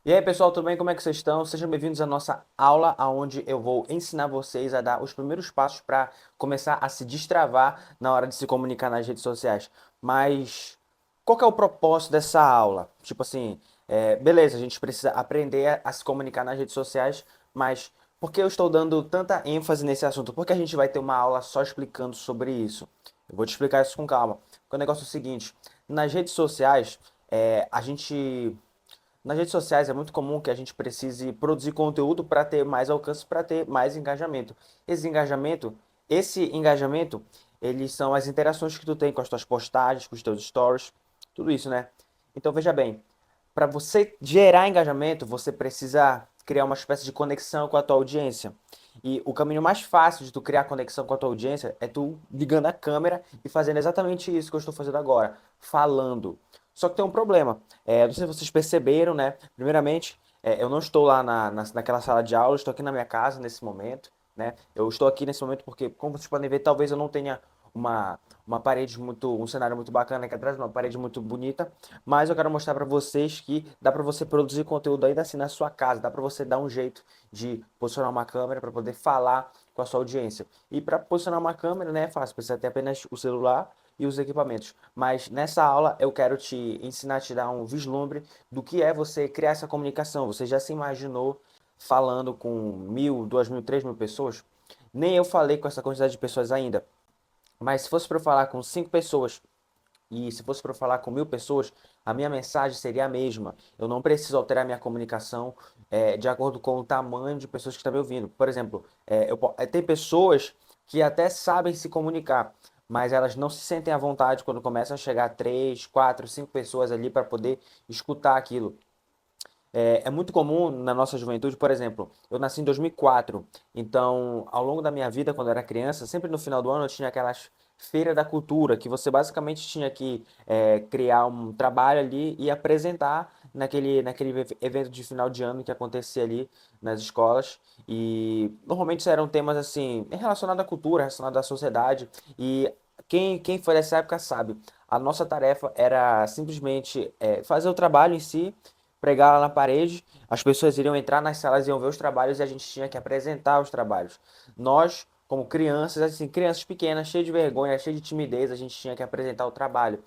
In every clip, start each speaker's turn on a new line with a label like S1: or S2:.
S1: E aí, pessoal, tudo bem? Como é que vocês estão? Sejam bem-vindos à nossa aula, onde eu vou ensinar vocês a dar os primeiros passos para começar a se destravar na hora de se comunicar nas redes sociais. Mas qual que é o propósito dessa aula? Tipo assim, beleza, a gente precisa aprender a se comunicar nas redes sociais, mas por que eu estou dando tanta ênfase nesse assunto? Porque a gente vai ter uma aula só explicando sobre isso. Eu vou te explicar isso com calma. Porque o negócio é o seguinte, nas redes sociais, a gente nas redes sociais é muito comum que a gente precise produzir conteúdo para ter mais alcance, para ter mais engajamento. Esse engajamento, esse engajamento, eles são as interações que tu tem com as tuas postagens, com os teus stories, tudo isso, né? Então veja bem, para você gerar engajamento, você precisa criar uma espécie de conexão com a tua audiência. E o caminho mais fácil de tu criar conexão com a tua audiência é tu ligando a câmera e fazendo exatamente isso que eu estou fazendo agora, falando. Só que tem um problema. Não sei se vocês perceberam, né? Primeiramente, eu não estou lá naquela sala de aula, estou aqui na minha casa nesse momento, né? Eu estou aqui nesse momento porque, como vocês podem ver, talvez eu não tenha uma, uma parede muito, um cenário muito bacana aqui atrás, uma parede muito bonita, mas eu quero mostrar para vocês que dá para você produzir conteúdo ainda assim na sua casa, dá para você dar um jeito de posicionar uma câmera para poder falar com a sua audiência. E para posicionar uma câmera, né, é fácil, precisa ter apenas o celular e os equipamentos. Mas nessa aula eu quero te ensinar a te dar um vislumbre do que é você criar essa comunicação. Você já se imaginou falando com 1.000, 2.000, 3.000 pessoas? Nem eu falei com essa quantidade de pessoas ainda. Mas se fosse para eu falar com 5 pessoas e se fosse para eu falar com 1.000 pessoas, a minha mensagem seria a mesma. Eu não preciso alterar minha comunicação de acordo com o tamanho de pessoas que estão me ouvindo. Por exemplo, tem pessoas que até sabem se comunicar, mas elas não se sentem à vontade quando começam a chegar 3, 4, 5 pessoas ali para poder escutar aquilo. É muito comum na nossa juventude, por exemplo, eu nasci em 2004, então ao longo da minha vida, quando eu era criança, sempre no final do ano eu tinha aquelas feiras da cultura, que você basicamente tinha que criar um trabalho ali e apresentar naquele evento de final de ano que acontecia ali nas escolas. E normalmente eram temas assim, relacionados à cultura, relacionados à sociedade. E quem foi dessa época sabe, a nossa tarefa era simplesmente fazer o trabalho em si, pregar lá na parede, as pessoas iriam entrar nas salas, iam ver os trabalhos e a gente tinha que apresentar os trabalhos. Nós, como crianças, assim, crianças pequenas, cheias de vergonha, cheias de timidez, a gente tinha que apresentar o trabalho.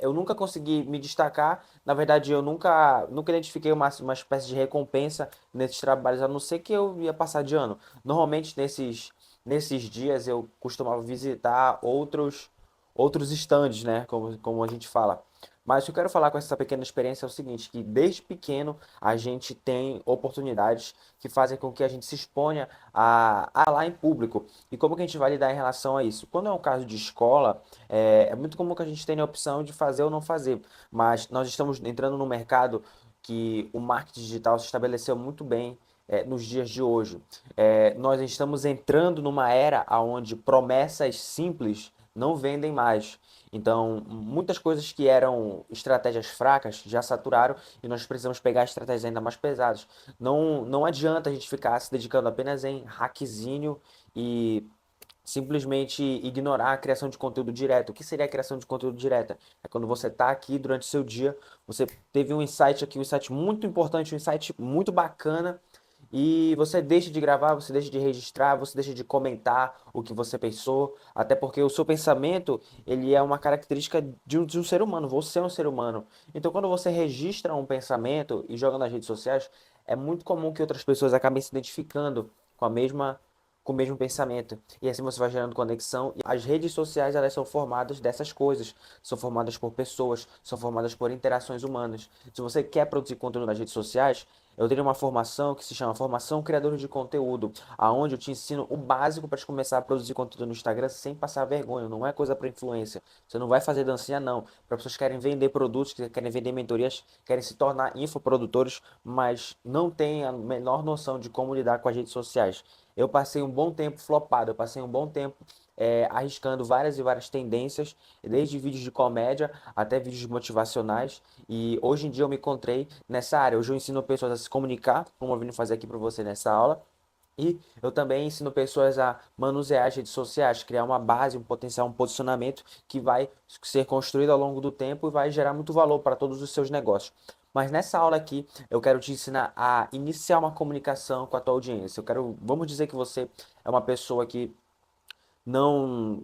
S1: Eu nunca consegui me destacar, na verdade, eu nunca identifiquei uma espécie de recompensa nesses trabalhos, a não ser que eu ia passar de ano. Normalmente, nesses dias, eu costumava visitar outros stands, né, como a gente fala. Mas o que eu quero falar com essa pequena experiência é o seguinte, que desde pequeno a gente tem oportunidades que fazem com que a gente se exponha a falar em público. E como que a gente vai lidar em relação a isso? Quando é um caso de escola, é muito comum que a gente tenha a opção de fazer ou não fazer. Mas nós estamos entrando no mercado que o marketing digital se estabeleceu muito bem nos dias de hoje. Nós estamos entrando numa era onde promessas simples não vendem mais. Então, muitas coisas que eram estratégias fracas já saturaram e nós precisamos pegar estratégias ainda mais pesadas. Não adianta a gente ficar se dedicando apenas em hackzinho e simplesmente ignorar a criação de conteúdo direto. O que seria a criação de conteúdo direta? É quando você está aqui durante o seu dia, você teve um insight aqui, um insight muito importante, um insight muito bacana, e você deixa de gravar, você deixa de registrar, você deixa de comentar o que você pensou, até porque o seu pensamento, ele é uma característica de um ser humano, você é um ser humano. Então, quando você registra um pensamento e joga nas redes sociais, é muito comum que outras pessoas acabem se identificando com o mesmo pensamento. E assim você vai gerando conexão. E as redes sociais, elas são formadas dessas coisas. São formadas por pessoas, são formadas por interações humanas. Se você quer produzir conteúdo nas redes sociais, eu tenho uma formação que se chama Formação Criador de Conteúdo, aonde eu te ensino o básico para te começar a produzir conteúdo no Instagram sem passar vergonha. Não é coisa para influência. Você não vai fazer dancinha, não. Para pessoas que querem vender produtos, que querem vender mentorias, querem se tornar infoprodutores, mas não têm a menor noção de como lidar com as redes sociais. Eu passei um bom tempo flopado, eu passei um bom tempo arriscando várias e várias tendências, desde vídeos de comédia até vídeos motivacionais. E hoje em dia eu me encontrei nessa área. Hoje eu ensino pessoas a se comunicar, como eu vim fazer aqui para você nessa aula. E eu também ensino pessoas a manusear as redes sociais, criar uma base, um potencial, um posicionamento que vai ser construído ao longo do tempo e vai gerar muito valor para todos os seus negócios. Mas nessa aula aqui, eu quero te ensinar a iniciar uma comunicação com a tua audiência. Vamos dizer que você é uma pessoa que não,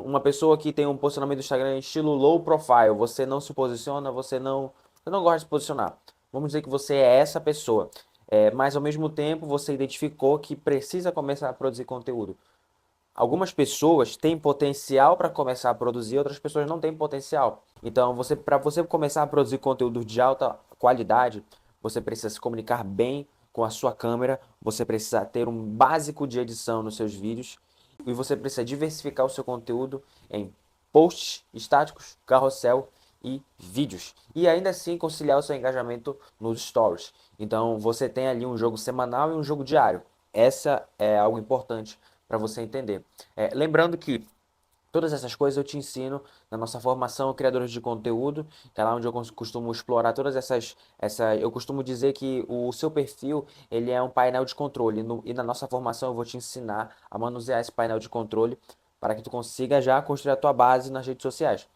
S1: uma pessoa que tem um posicionamento do Instagram estilo low profile. Você não se posiciona, você não gosta de se posicionar. Vamos dizer que você é essa pessoa. Mas ao mesmo tempo, você identificou que precisa começar a produzir conteúdo. Algumas pessoas têm potencial para começar a produzir, outras pessoas não têm potencial. Então, para você começar a produzir conteúdo de alta qualidade, você precisa se comunicar bem com a sua câmera, você precisa ter um básico de edição nos seus vídeos e você precisa diversificar o seu conteúdo em posts estáticos, carrossel e vídeos. E ainda assim conciliar o seu engajamento nos stories. Então, você tem ali um jogo semanal e um jogo diário. Essa é algo importante para você entender. Lembrando que todas essas coisas eu te ensino na nossa formação Criadores de Conteúdo, que é lá onde eu costumo explorar eu costumo dizer que o seu perfil, ele é um painel de controle, e na nossa formação eu vou te ensinar a manusear esse painel de controle para que tu consiga já construir a tua base nas redes sociais.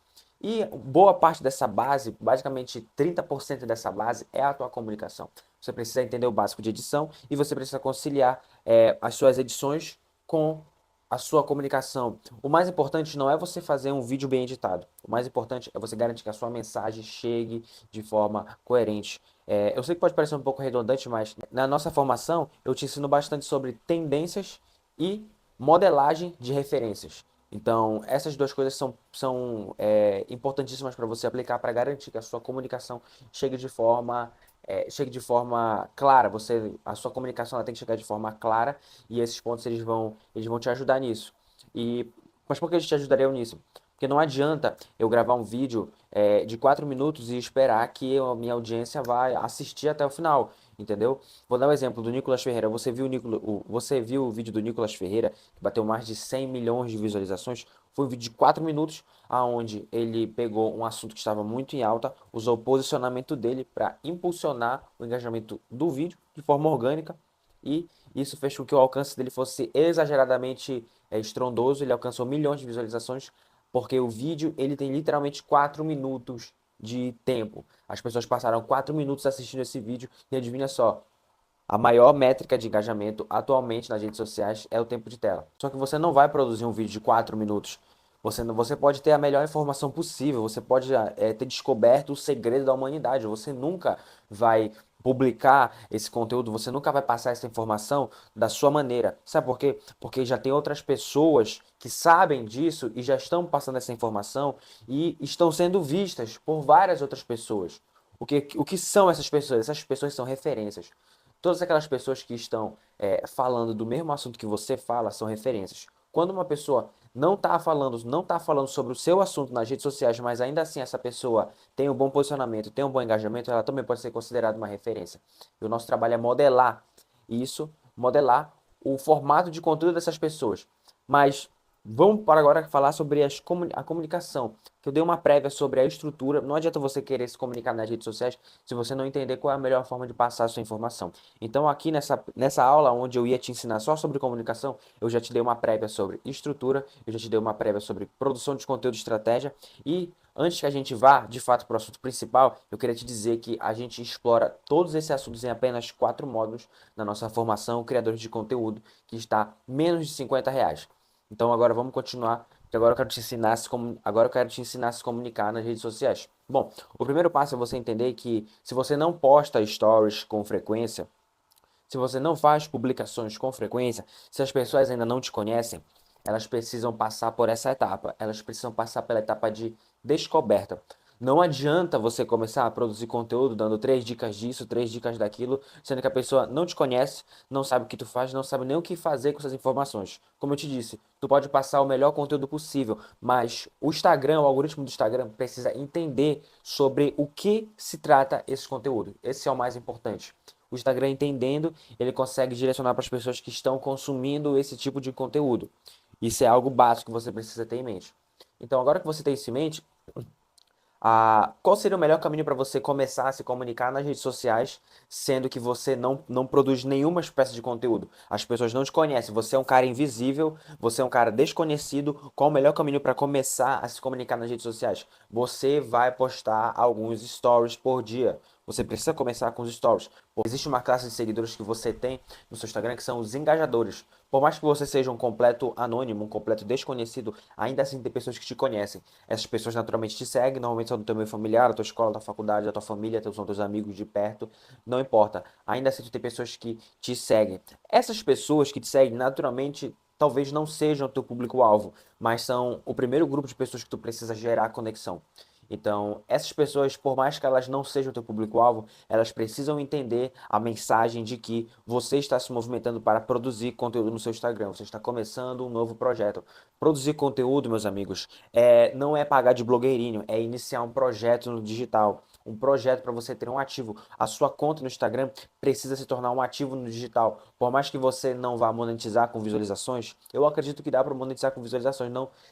S1: E boa parte dessa base, basicamente 30% dessa base, é a tua comunicação. Você precisa entender o básico de edição e você precisa conciliar as suas edições com a sua comunicação. O mais importante não é você fazer um vídeo bem editado. O mais importante é você garantir que a sua mensagem chegue de forma coerente. Eu sei que pode parecer um pouco redundante, mas na nossa formação eu te ensino bastante sobre tendências e modelagem de referências. Então, essas duas coisas são importantíssimas para você aplicar para garantir que a sua comunicação chegue de forma clara. A sua comunicação ela tem que chegar de forma clara e esses pontos eles vão te ajudar nisso. Mas por que eles te ajudariam nisso? Porque não adianta eu gravar um vídeo de 4 minutos e esperar que a minha audiência vai assistir até o final, entendeu? Vou dar um exemplo do Nicolas Ferreira. Você viu o vídeo do Nicolas Ferreira, que bateu mais de 100 milhões de visualizações? Foi um vídeo de 4 minutos, aonde ele pegou um assunto que estava muito em alta, usou o posicionamento dele para impulsionar o engajamento do vídeo de forma orgânica e isso fez com que o alcance dele fosse exageradamente estrondoso. Ele alcançou milhões de visualizações porque o vídeo ele tem literalmente 4 minutos de tempo. As pessoas passaram 4 minutos assistindo esse vídeo e adivinha só, a maior métrica de engajamento atualmente nas redes sociais é o tempo de tela. Só que você não vai produzir um vídeo de 4 minutos. Você pode ter a melhor informação possível, você pode ter descoberto o segredo da humanidade. Você nunca vai publicar esse conteúdo, você nunca vai passar essa informação da sua maneira. Sabe por quê? Porque já tem outras pessoas que sabem disso e já estão passando essa informação e estão sendo vistas por várias outras pessoas. O que são essas pessoas? Essas pessoas são referências. Todas aquelas pessoas que estão falando do mesmo assunto que você fala são referências. Quando uma pessoa não está falando sobre o seu assunto nas redes sociais, mas ainda assim essa pessoa tem um bom posicionamento, tem um bom engajamento, ela também pode ser considerada uma referência. E o nosso trabalho é modelar isso, modelar o formato de conteúdo dessas pessoas. Mas vamos para agora falar sobre a comunicação, que eu dei uma prévia sobre a estrutura. Não adianta você querer se comunicar nas redes sociais se você não entender qual é a melhor forma de passar a sua informação. Então, aqui nessa aula, onde eu ia te ensinar só sobre comunicação, eu já te dei uma prévia sobre estrutura, eu já te dei uma prévia sobre produção de conteúdo e estratégia. E antes que a gente vá, de fato, para o assunto principal, eu queria te dizer que a gente explora todos esses assuntos em apenas 4 módulos na nossa formação Criadores de Conteúdo, que está menos de R$ 50. Então agora vamos continuar, porque agora eu quero te ensinar agora eu quero te ensinar a se comunicar nas redes sociais. Bom, o primeiro passo é você entender que se você não posta stories com frequência, se você não faz publicações com frequência, se as pessoas ainda não te conhecem, elas precisam passar por essa etapa. Elas precisam passar pela etapa de descoberta. Não adianta você começar a produzir conteúdo dando 3 dicas disso, 3 dicas daquilo, sendo que a pessoa não te conhece, não sabe o que tu faz, não sabe nem o que fazer com essas informações. Como eu te disse, tu pode passar o melhor conteúdo possível, mas o algoritmo do Instagram precisa entender sobre o que se trata esse conteúdo. Esse é o mais importante. O Instagram entendendo, ele consegue direcionar para as pessoas que estão consumindo esse tipo de conteúdo. Isso é algo básico que você precisa ter em mente. Então, agora que você tem isso em mente, qual seria o melhor caminho para você começar a se comunicar nas redes sociais, sendo que você não produz nenhuma espécie de conteúdo? As pessoas não te conhecem, você é um cara invisível, você é um cara desconhecido. Qual o melhor caminho para começar a se comunicar nas redes sociais? Você vai postar alguns stories por dia. Você precisa começar com os stories. Existe uma classe de seguidores que você tem no seu Instagram que são os engajadores. Por mais que você seja um completo anônimo, um completo desconhecido, ainda assim tem pessoas que te conhecem. Essas pessoas naturalmente te seguem, normalmente são do teu meio familiar, da tua escola, da faculdade, da tua família, são teus amigos de perto, não importa. Ainda assim tu tem pessoas que te seguem. Essas pessoas que te seguem, naturalmente, talvez não sejam o teu público-alvo, mas são o primeiro grupo de pessoas que tu precisa gerar conexão. Então, essas pessoas, por mais que elas não sejam o teu público-alvo, elas precisam entender a mensagem de que você está se movimentando para produzir conteúdo no seu Instagram. Você está começando um novo projeto. Produzir conteúdo, meus amigos, não é pagar de blogueirinho, é iniciar um projeto no digital. Um projeto para você ter um ativo. A sua conta no Instagram precisa se tornar um ativo no digital. Por mais que você não vá monetizar com visualizações, eu acredito que dá para monetizar com visualizações.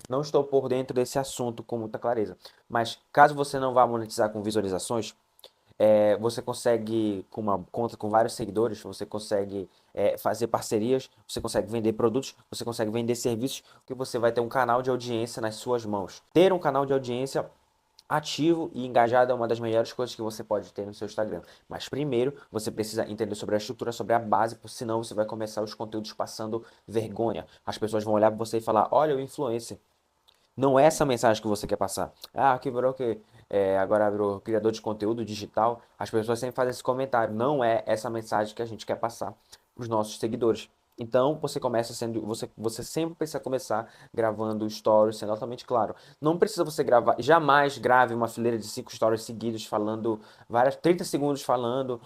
S1: Não estou por dentro desse assunto com muita clareza. Mas caso você não vá monetizar com visualizações, você consegue, com uma conta com vários seguidores, você consegue fazer parcerias, você consegue vender produtos, você consegue vender serviços, porque você vai ter um canal de audiência nas suas mãos. Ter um canal de audiência ativo e engajado é uma das melhores coisas que você pode ter no seu Instagram. Mas primeiro, você precisa entender sobre a estrutura, sobre a base, senão você vai começar os conteúdos passando vergonha. As pessoas vão olhar para você e falar: olha o influencer. Não é essa mensagem que você quer passar. Ah, que virou que agora virou criador de conteúdo digital. As pessoas sempre fazem esse comentário. Não é essa mensagem que a gente quer passar para os nossos seguidores. Então você começa sendo, você sempre precisa começar gravando stories, sendo altamente claro. Não precisa você gravar, jamais grave uma fileira de 5 stories seguidos falando 30 segundos falando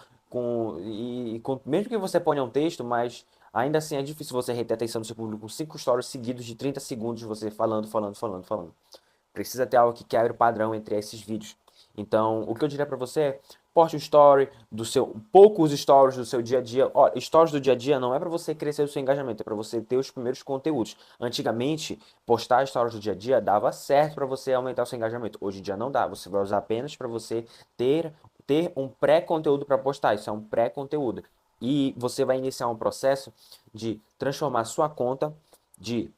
S1: mesmo que você ponha um texto, mas ainda assim é difícil você reter a atenção do seu público com 5 stories seguidos de 30 segundos você falando, falando, falando, falando. Precisa ter algo que quebre o padrão entre esses vídeos. Então, o que eu diria para você é: poste um story do seu, poucos stories do seu dia a dia. Ó, stories do dia a dia não é para você crescer o seu engajamento, é para você ter os primeiros conteúdos. Antigamente, postar stories do dia a dia dava certo para você aumentar o seu engajamento. Hoje em dia não dá. Você vai usar apenas para você ter um pré-conteúdo para postar. Isso é um pré-conteúdo. E você vai iniciar um processo de de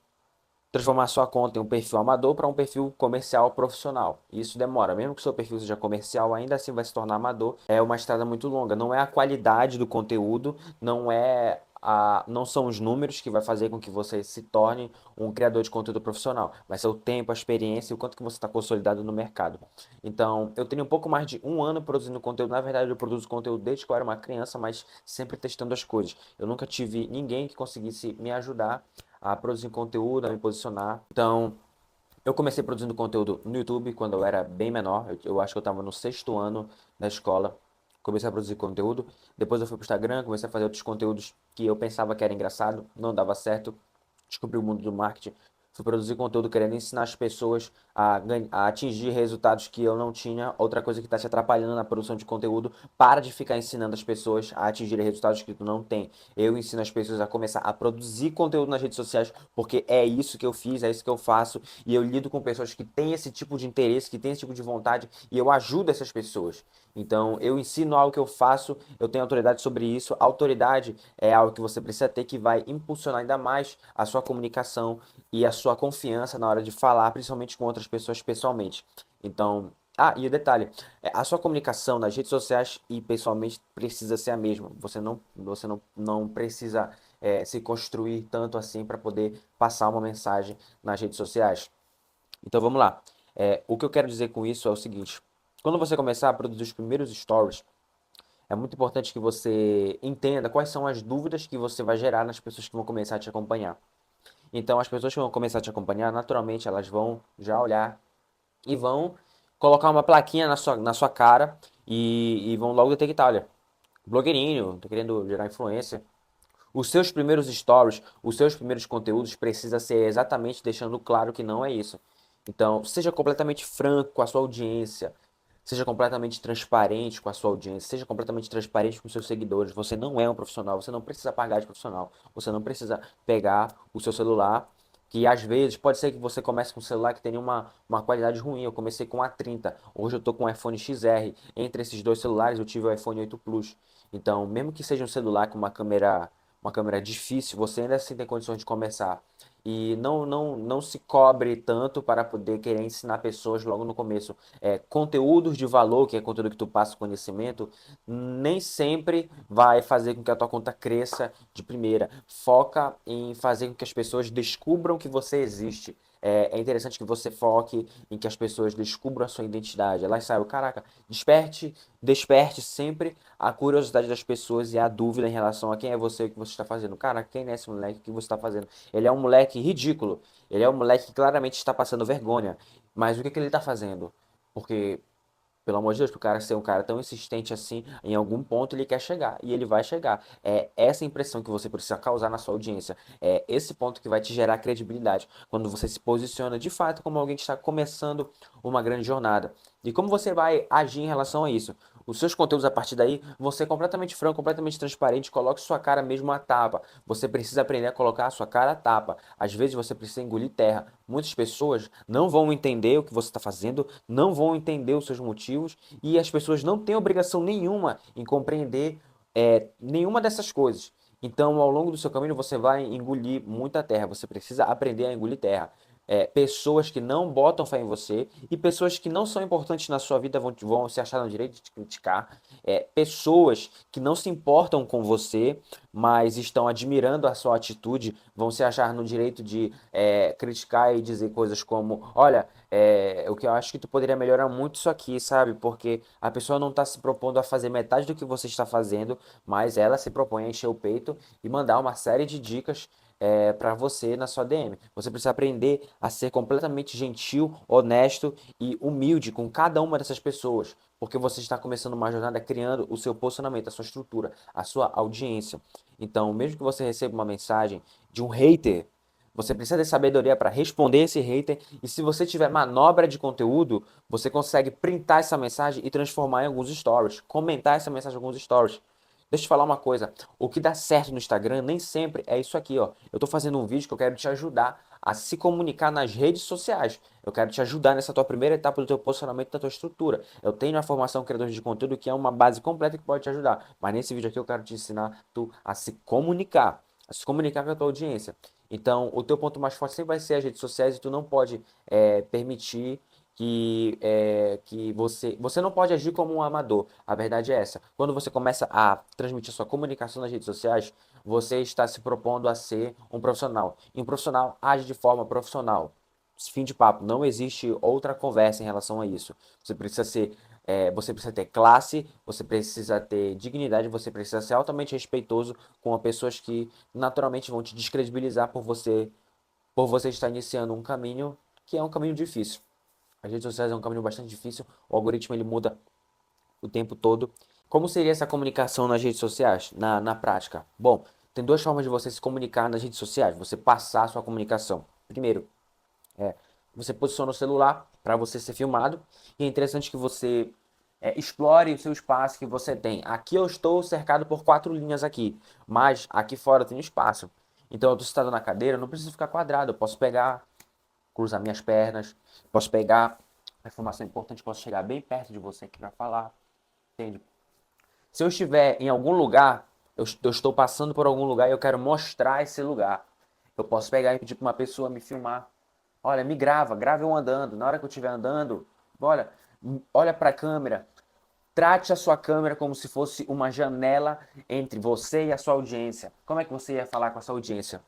S1: transformar sua conta em um perfil amador para um perfil comercial profissional. Isso demora, mesmo que o seu perfil seja comercial, ainda assim vai se tornar amador. É uma estrada muito longa. Não é a qualidade do conteúdo, não são os números que vai fazer com que você se torne um criador de conteúdo profissional, vai ser o tempo, a experiência e o quanto que você está consolidado no mercado. Então, eu tenho um pouco mais de um ano produzindo conteúdo. Na verdade, eu produzo conteúdo desde que eu era uma criança, mas sempre testando as coisas. Eu nunca tive ninguém que conseguisse me ajudar a produzir conteúdo, a me posicionar. Então, eu comecei produzindo conteúdo no YouTube quando eu era bem menor. Eu acho que eu estava no 6º ano da escola. Comecei a produzir conteúdo. Depois eu fui pro Instagram, comecei a fazer outros conteúdos que eu pensava que era engraçado, não dava certo. Descobri o mundo do marketing. Fui produzir conteúdo querendo ensinar as pessoas a atingir resultados que eu não tinha. Outra coisa que está te atrapalhando na produção de conteúdo: para de ficar ensinando as pessoas a atingir resultados que tu não tem. Eu ensino as pessoas a começar a produzir conteúdo nas redes sociais, porque é isso que eu fiz, é isso que eu faço, e eu lido com pessoas que têm esse tipo de interesse, que têm esse tipo de vontade, e eu ajudo essas pessoas. Então, eu ensino algo que eu faço, eu tenho autoridade sobre isso. A autoridade é algo que você precisa ter, que vai impulsionar ainda mais a sua comunicação e a sua confiança na hora de falar, principalmente com outras pessoas pessoalmente. Então, e o detalhe: a sua comunicação nas redes sociais e pessoalmente precisa ser a mesma. Você não precisa se construir tanto assim para poder passar uma mensagem nas redes sociais. Então vamos lá. O que eu quero dizer com isso é o seguinte: quando você começar a produzir os primeiros stories, é muito importante que você entenda quais são as dúvidas que você vai gerar nas pessoas que vão começar a te acompanhar. Então, as pessoas que vão começar a te acompanhar, naturalmente, elas vão já olhar e vão colocar uma plaquinha na sua cara e vão logo detectar: olha, blogueirinho, tô querendo gerar influência. Os seus primeiros stories, os seus primeiros conteúdos precisa ser exatamente deixando claro que não é isso. Então, seja completamente franco com a sua audiência, seja completamente transparente com a sua audiência, seja completamente transparente com os seus seguidores. Você não é um profissional, você não precisa pagar de profissional, você não precisa pegar o seu celular, que às vezes pode ser que você comece com um celular que tenha uma qualidade ruim. Eu comecei com a 30, hoje eu estou com o iPhone XR. Entre esses dois celulares eu tive o iPhone 8 Plus. Então, mesmo que seja um celular com uma câmera difícil, você ainda assim tem condições de começar. E não se cobre tanto para poder querer ensinar pessoas logo no começo. Conteúdos de valor, que é conteúdo que tu passa conhecimento, nem sempre vai fazer com que a tua conta cresça de primeira. Foca em fazer com que as pessoas descubram que você existe. É interessante que você foque em que as pessoas descubram a sua identidade. Elas saibam, caraca, desperte sempre a curiosidade das pessoas e a dúvida em relação a quem é você e o que você está fazendo. Cara, quem é esse moleque? O que você está fazendo? Ele é um moleque ridículo. Ele é um moleque que claramente está passando vergonha. Mas o que que ele está fazendo? Porque, pelo amor de Deus, para o cara ser um cara tão insistente assim, em algum ponto ele quer chegar. E ele vai chegar. É essa impressão que você precisa causar na sua audiência. É esse ponto que vai te gerar credibilidade. Quando você se posiciona de fato como alguém que está começando uma grande jornada. E como você vai agir em relação a isso? Os seus conteúdos a partir daí vão ser completamente franco, completamente transparente. Coloque sua cara mesmo à tapa. Você precisa aprender a colocar a sua cara à tapa. Às vezes você precisa engolir terra. Muitas pessoas não vão entender o que você está fazendo, não vão entender os seus motivos e as pessoas não têm obrigação nenhuma em compreender nenhuma dessas coisas. Então, ao longo do seu caminho, você vai engolir muita terra. Você precisa aprender a engolir terra. Pessoas que não botam fé em você e pessoas que não são importantes na sua vida vão se achar no direito de te criticar. Pessoas que não se importam com você, mas estão admirando a sua atitude, vão se achar no direito de criticar e dizer coisas como: olha, o que eu acho que tu poderia melhorar muito isso aqui, sabe? Porque a pessoa não está se propondo a fazer metade do que você está fazendo, mas ela se propõe a encher o peito e mandar uma série de dicas para você na sua DM. Você precisa aprender a ser completamente gentil, honesto e humilde com cada uma dessas pessoas, porque você está começando uma jornada criando o seu posicionamento, a sua estrutura, a sua audiência. Então, mesmo que você receba uma mensagem de um hater, você precisa ter sabedoria para responder esse hater. E se você tiver manobra de conteúdo, você consegue printar essa mensagem e transformar em alguns stories, comentar essa mensagem em alguns stories. Deixa eu te falar uma coisa, o que dá certo no Instagram nem sempre é isso aqui, ó. Eu tô fazendo um vídeo que eu quero te ajudar a se comunicar nas redes sociais. Eu quero te ajudar nessa tua primeira etapa do teu posicionamento, da tua estrutura. Eu tenho a formação criador de conteúdo que é uma base completa que pode te ajudar. Mas nesse vídeo aqui eu quero te ensinar tu a se comunicar com a tua audiência. Então, o teu ponto mais forte sempre vai ser as redes sociais e tu não pode permitir que você não pode agir como um amador. A verdade é essa. Quando você começa a transmitir sua comunicação nas redes sociais, você está se propondo a ser um profissional. E um profissional age de forma profissional. Fim de papo. Não existe outra conversa em relação a isso. Você precisa ter classe, você precisa ter dignidade, você precisa ser altamente respeitoso com as pessoas que naturalmente vão te descredibilizar por você estar iniciando um caminho que é um caminho difícil. As redes sociais é um caminho bastante difícil, o algoritmo ele muda o tempo todo. Como seria essa comunicação nas redes sociais, na prática? Bom, tem duas formas de você se comunicar nas redes sociais, você passar a sua comunicação. Primeiro, você posiciona o celular para você ser filmado, e é interessante que você explore o seu espaço que você tem. Aqui eu estou cercado por 4 linhas aqui, mas aqui fora tem espaço. Então eu estou sentado na cadeira, eu não preciso ficar quadrado, eu posso pegar, cruzar minhas pernas, posso pegar a informação importante, posso chegar bem perto de você aqui para falar, entende? Se eu estiver em algum lugar, eu estou passando por algum lugar e eu quero mostrar esse lugar, eu posso pegar e pedir para uma pessoa me filmar. Olha, me grava, grave eu andando. Na hora que eu estiver andando, olha, olha para a câmera. Trate a sua câmera como se fosse uma janela entre você e a sua audiência. Como é que você ia falar com a sua audiência?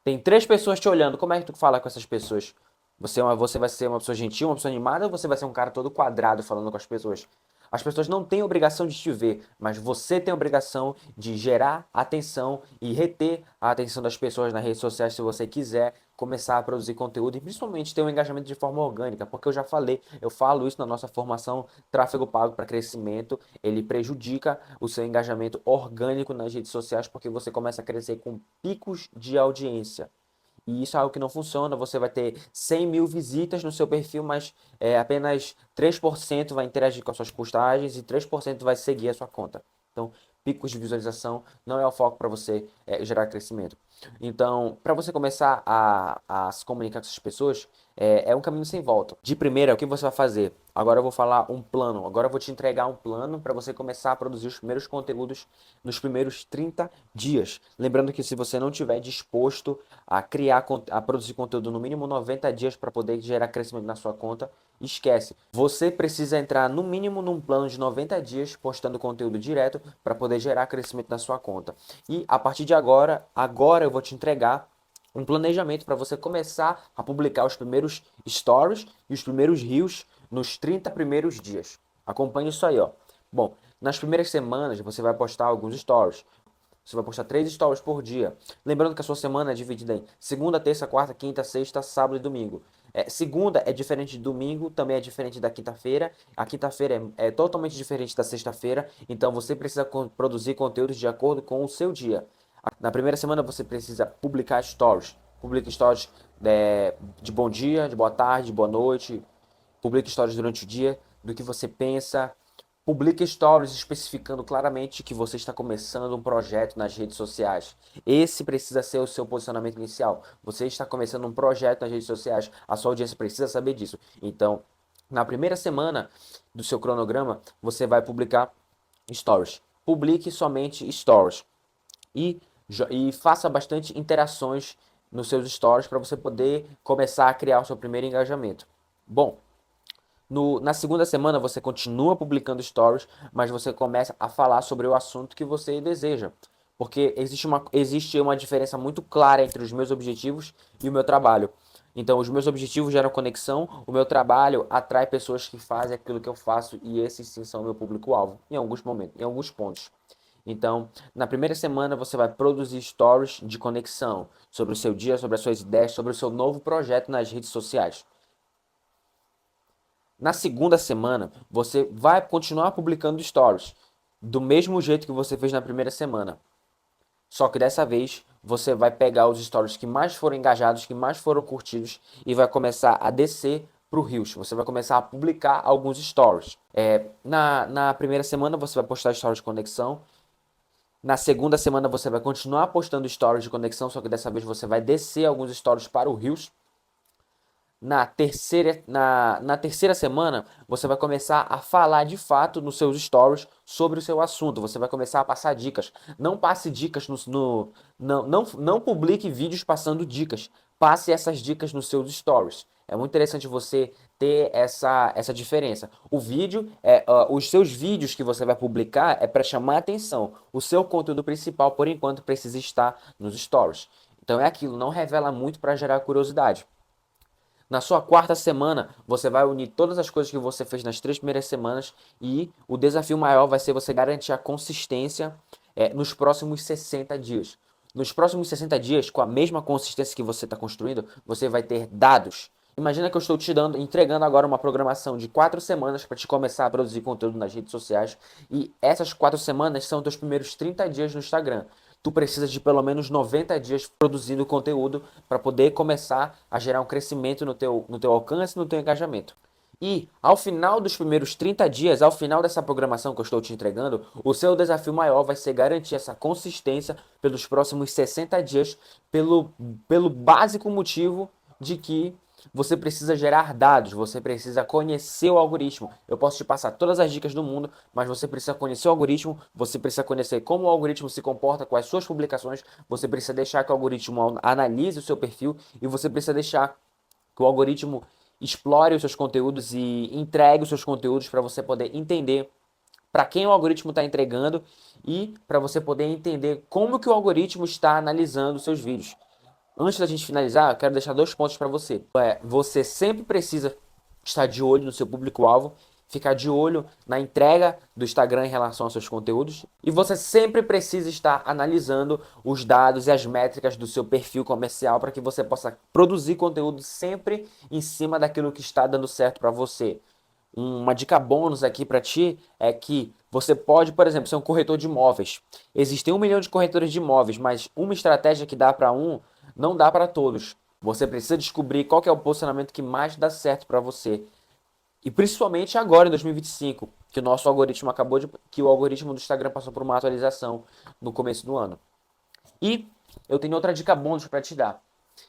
S1: Tem 3 pessoas te olhando. Como é que tu fala com essas pessoas? Você vai ser uma pessoa gentil, uma pessoa animada, ou você vai ser um cara todo quadrado falando com as pessoas? As pessoas não têm obrigação de te ver, mas você tem a obrigação de gerar atenção e reter a atenção das pessoas nas redes sociais se você quiser começar a produzir conteúdo e principalmente ter um engajamento de forma orgânica, porque eu já falei, eu falo isso na nossa formação Tráfego Pago para Crescimento, ele prejudica o seu engajamento orgânico nas redes sociais porque você começa a crescer com picos de audiência. E isso é algo que não funciona. Você vai ter 100 mil visitas no seu perfil, mas apenas 3% vai interagir com as suas postagens e 3% vai seguir a sua conta. Então, picos de visualização não é o foco para você gerar crescimento. Então, para você começar a se comunicar com essas pessoas, é um caminho sem volta. De primeira, o que você vai fazer? Agora eu vou falar um plano. Agora eu vou te entregar um plano para você começar a produzir os primeiros conteúdos nos primeiros 30 dias. Lembrando que se você não estiver disposto a a produzir conteúdo no mínimo 90 dias para poder gerar crescimento na sua conta, esquece. Você precisa entrar no mínimo num plano de 90 dias postando conteúdo direto para poder gerar crescimento na sua conta. E a partir de agora eu vou te entregar um planejamento para você começar a publicar os primeiros stories e os primeiros reels nos 30 primeiros dias. Acompanhe isso aí, ó. Bom, nas primeiras semanas você vai postar alguns stories. Você vai postar 3 stories por dia. Lembrando que a sua semana é dividida em segunda, terça, quarta, quinta, sexta, sábado e domingo. Segunda é diferente de domingo, também é diferente da quinta-feira. A quinta-feira é totalmente diferente da sexta-feira. Então você precisa produzir conteúdos de acordo com o seu dia. Na primeira semana você precisa publicar stories. Publique stories de bom dia, de boa tarde, de boa noite. Publique stories durante o dia do que você pensa. Publique stories especificando claramente que você está começando um projeto nas redes sociais. Esse precisa ser o seu posicionamento inicial. Você está começando um projeto nas redes sociais. A sua audiência precisa saber disso. Então, na primeira semana do seu cronograma, você vai publicar stories. Publique somente stories. E faça bastante interações nos seus stories para você poder começar a criar o seu primeiro engajamento. Bom, na segunda semana você continua publicando stories, mas você começa a falar sobre o assunto que você deseja. Porque existe uma diferença muito clara entre os meus objetivos e o meu trabalho. Então, os meus objetivos geram conexão, o meu trabalho atrai pessoas que fazem aquilo que eu faço e esses sim são o meu público-alvo, em alguns momentos, em alguns pontos. Então, na primeira semana você vai produzir stories de conexão sobre o seu dia, sobre as suas ideias, sobre o seu novo projeto nas redes sociais. Na segunda semana, você vai continuar publicando stories do mesmo jeito que você fez na primeira semana. Só que dessa vez você vai pegar os stories que mais foram engajados, que mais foram curtidos e vai começar a descer para o Reels. Você vai começar a publicar alguns stories. Na primeira semana você vai postar stories de conexão. Na segunda semana você vai continuar postando stories de conexão, só que dessa vez você vai descer alguns stories para o Reels. Na terceira semana, você vai começar a falar de fato nos seus stories sobre o seu assunto. Você vai começar a passar dicas. Não passe dicas não publique vídeos passando dicas. Passe essas dicas nos seus stories. É muito interessante você ter essa diferença. Os seus vídeos que você vai publicar é para chamar a atenção. O seu conteúdo principal, por enquanto, precisa estar nos stories. Então é aquilo, não revela muito para gerar curiosidade. Na sua quarta semana, você vai unir todas as coisas que você fez nas 3 primeiras semanas e o desafio maior vai ser você garantir a consistência nos próximos 60 dias. Nos próximos 60 dias, com a mesma consistência que você está construindo, você vai ter dados. Imagina que eu estou entregando agora uma programação de 4 semanas para te começar a produzir conteúdo nas redes sociais e essas 4 semanas são os teus primeiros 30 dias no Instagram. Tu precisa de pelo menos 90 dias produzindo conteúdo para poder começar a gerar um crescimento no teu alcance, no teu engajamento. E ao final dos primeiros 30 dias, ao final dessa programação que eu estou te entregando, o seu desafio maior vai ser garantir essa consistência pelos próximos 60 dias, pelo básico motivo de que você precisa gerar dados, você precisa conhecer o algoritmo. Eu posso te passar todas as dicas do mundo, mas você precisa conhecer o algoritmo, você precisa conhecer como o algoritmo se comporta com as suas publicações, você precisa deixar que o algoritmo analise o seu perfil e você precisa deixar que o algoritmo explore os seus conteúdos e entregue os seus conteúdos para você poder entender para quem o algoritmo está entregando e para você poder entender como que o algoritmo está analisando os seus vídeos. Antes da gente finalizar, eu quero deixar 2 pontos para você. Você sempre precisa estar de olho no seu público-alvo, ficar de olho na entrega do Instagram em relação aos seus conteúdos. E você sempre precisa estar analisando os dados e as métricas do seu perfil comercial para que você possa produzir conteúdo sempre em cima daquilo que está dando certo para você. Uma dica bônus aqui para ti é que você pode, por exemplo, ser um corretor de imóveis. Existem 1 milhão de corretores de imóveis, mas uma estratégia que dá para um não dá para todos. Você precisa descobrir qual que é o posicionamento que mais dá certo para você. E principalmente agora em 2025, que o nosso algoritmo que o algoritmo do Instagram passou por uma atualização no começo do ano. E eu tenho outra dica bônus para te dar.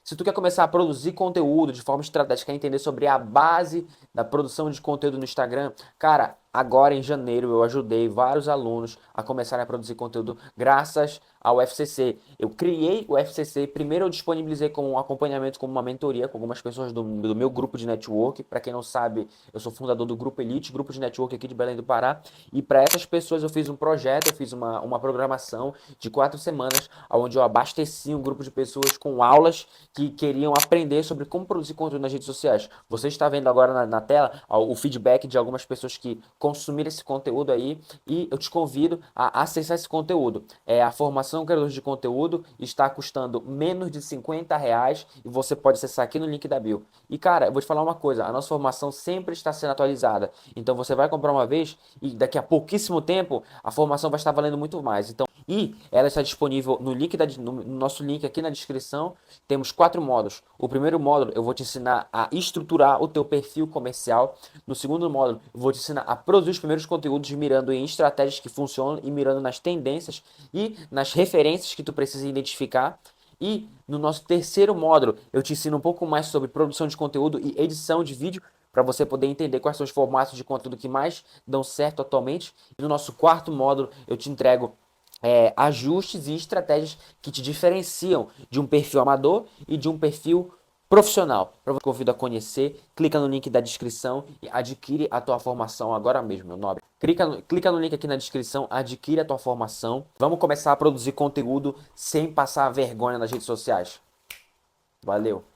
S1: Se tu quer começar a produzir conteúdo de forma estratégica, entender sobre a base da produção de conteúdo no Instagram, cara, agora em janeiro eu ajudei vários alunos a começarem a produzir conteúdo graças ao FCC. Eu criei o FCC, primeiro eu disponibilizei como um acompanhamento, como uma mentoria com algumas pessoas do meu grupo de network. Para quem não sabe, eu sou fundador do Grupo Elite, grupo de network aqui de Belém do Pará. E para essas pessoas eu fiz um projeto, eu fiz uma programação de 4 semanas, onde eu abasteci um grupo de pessoas com aulas que queriam aprender sobre como produzir conteúdo nas redes sociais. Você está vendo agora na tela o feedback de algumas pessoas que consumiram esse conteúdo aí e eu te convido a acessar esse conteúdo. A formação criador de conteúdo está custando menos de R$ 50 e você pode acessar aqui no link da bio. E cara, eu vou te falar uma coisa, a nossa formação sempre está sendo atualizada. Então você vai comprar uma vez e daqui a pouquíssimo tempo a formação vai estar valendo muito mais. Então, e ela está disponível no nosso link aqui na descrição. Temos 4 módulos. O primeiro módulo eu vou te ensinar a estruturar o teu perfil comercial. No segundo módulo eu vou te ensinar a produzir os primeiros conteúdos mirando em estratégias que funcionam e mirando nas tendências e nas referências que tu precisa identificar. E no nosso terceiro módulo eu te ensino um pouco mais sobre produção de conteúdo e edição de vídeo para você poder entender quais são os formatos de conteúdo que mais dão certo atualmente. E no nosso quarto módulo eu te entrego ajustes e estratégias que te diferenciam de um perfil amador e de um perfil profissional. Eu te convido a conhecer, clica no link da descrição e adquire a tua formação agora mesmo, meu nobre. Clica no link aqui na descrição, adquire a tua formação. Vamos começar a produzir conteúdo sem passar vergonha nas redes sociais. Valeu!